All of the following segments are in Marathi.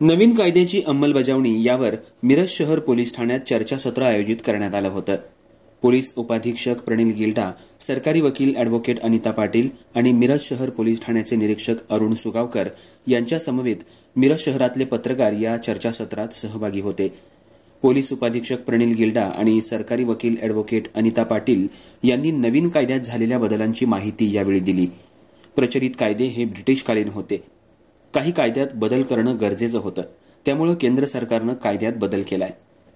नवीन कायद्याची अंमलबजावणी यावर मिरज शहर पोलीस ठाण्यात चर्चासत्र आयोजित करण्यात आलं होतं। पोलीस उपाधीक्षक प्रणिल गिल्डा, सरकारी वकील ॲडव्होकेट अनिता पाटील आणि मिरज शहर पोलीस ठाण्याचे निरीक्षक अरुण सुगावकर यांच्या समवेत मिरज शहरातले पत्रकार या चर्चासत्रात सहभागी होते। पोलीस उपाधीक्षक प्रणिल गिल्डा आणि सरकारी वकील ॲडव्होकेट अनिता पाटील यांनी नवीन कायद्यात झालेल्या बदलांची माहिती यावेळी दिली। प्रचलित कायदे हे ब्रिटिशकालीन होते। काही कायद्यात बदल करणं गरजेचं होतं, त्यामुळे केंद्र सरकारनं कायद्यात बदल केलाय।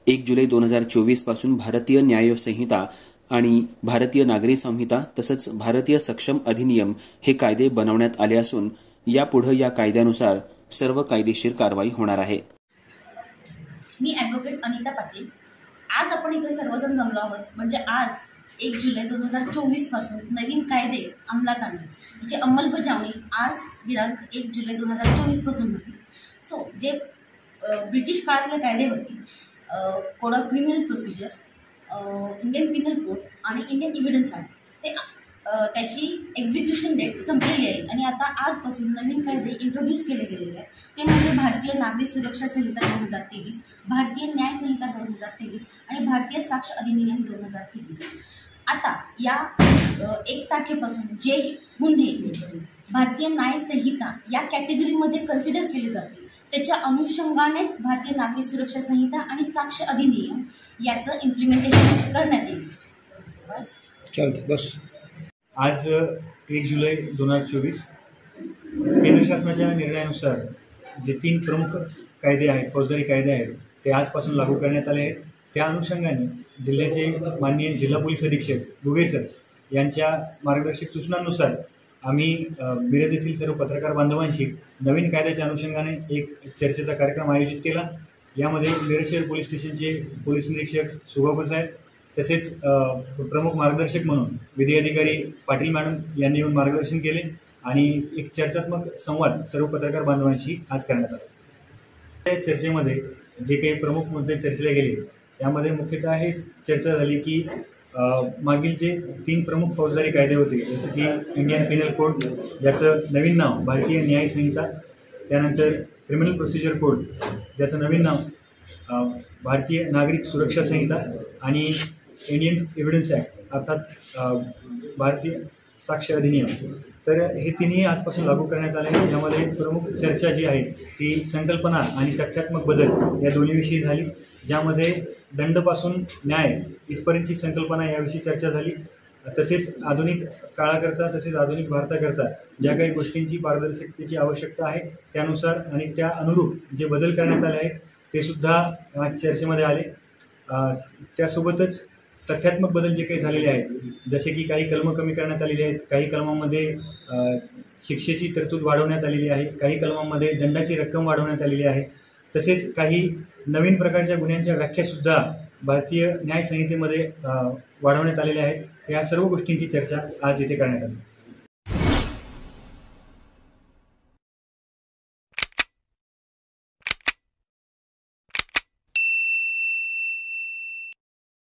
1 जुलै 2024 पासून भारतीय न्याय संहिता आणि भारतीय नागरी संहिता तसंच भारतीय सक्षम अधिनियम हे कायदे बनवण्यात आले असून यापुढे या कायद्यानुसार सर्व कायदेशीर कारवाई होणार आहे। मी ॲडव्होकेट अनिता पाटील। आज आपण इथे सर्वजण जमलो आहोत म्हणजे आज 1 जुलै 2024 पासून नवीन कायदे अंमलात आणले, त्याची अंमलबजावणी आज दिनांक 1 जुलै 2024 पासून होती। सो जे ब्रिटिश काळातले कायदे होते, code of criminal procedure, Indian Pinal code आणि इंडियन एव्हिडन्स ॲक्ट, ते त्याची एक्झिक्युशन डेट संपलेली आहे आणि आता आजपासून नवीन कायदे इंट्रोड्यूस केले गेलेले आहेत। ते म्हणजे भारतीय नागरी सुरक्षा संहिता 2023, भारतीय न्याय संहिता 2023 आणि भारतीय साक्ष अधिनियम 2023। आता या 1 तारखेपासून जे गुन्हे भारतीय न्याय संहिता या कॅटेगरीमध्ये कन्सिडर केले जातील, त्याच्या अनुषंगानेच भारतीय नागरी सुरक्षा संहिता आणि साक्ष अधिनियम याचं इम्प्लिमेंटेशन करण्यात येईल। बस आज 1 जुलै 2024 केंद्र शासनाच्या निर्णयानुसार जे 3 प्रमुख कायदे आहेत, फौजदारी कायदे आहेत, ते आजपासून लागू करण्यात आले आहेत। त्या अनुषंगाने जिल्ह्याचे माननीय जिल्हा पोलीस अधीक्षक गुगे सर यांच्या मार्गदर्शक सूचनांनुसार आम्ही मिरज येथील सर्व पत्रकार बांधवांशी नवीन कायद्याच्या अनुषंगाने एक चर्चेचा कार्यक्रम आयोजित केला। यामध्ये मिरज शहर पोलीस स्टेशनचे पोलीस निरीक्षक सुगावकर साहेब तसेच प्रमुख मार्गदर्शक म्हणून विधी अधिकारी पाटील मॅडम यांनी येऊन मार्गदर्शन केले आणि एक चर्चात्मक संवाद सर्व पत्रकार बांधवांशी आज करण्यात आला। या चर्चेमध्ये जे काही प्रमुख मुद्दे चर्चेला गेले त्यामध्ये मुख्यतः हे चर्चा झाली की मागील जे 3 प्रमुख फौजदारी कायदे होते, जसं की इंडियन पिनल कोड ज्याचं नवीन नाव भारतीय न्याय संहिता, त्यानंतर क्रिमिनल प्रोसिजर कोड ज्याचं नवीन नाव भारतीय नागरिक सुरक्षा संहिता आणि इंडियन एव्हिडन्स ॲक्ट अर्थात भारतीय साक्ष अधिनियम, तर हे तिन्ही आजपासून लागू करण्यात आले। यामध्ये प्रमुख चर्चा जी आहे ती संकल्पना आणि तथ्यात्मक बदल या दोन्हीविषयी झाली, ज्यामध्ये दंडपासून न्याय इथपर्यंतची संकल्पना याविषयी चर्चा झाली। तसेच आधुनिक काळाकरता तसेच आधुनिक भारताकरता ज्या काही गोष्टींची पारदर्शकतेची आवश्यकता आहे त्यानुसार आणि त्या अनुरूप जे बदल करण्यात आले आहेत ते सुद्धा आज चर्चेमध्ये आले। त्यासोबतच तथ्यात्मक बदल जे काही झालेले आहेत, जसे की काही कलमं कमी करण्यात आलेली आहेत, काही कलमांमध्ये शिक्षेची तरतूद वाढवण्यात आलेली आहे, काही कलमांमध्ये दंडाची रक्कम वाढवण्यात आलेली आहे, तसेच काही नवीन प्रकारच्या गुन्ह्यांच्या व्याख्यासुद्धा भारतीय न्याय संहितेमध्ये वाढवण्यात आलेल्या आहेत। या सर्व गोष्टींची चर्चा आज येथे करण्यात आली।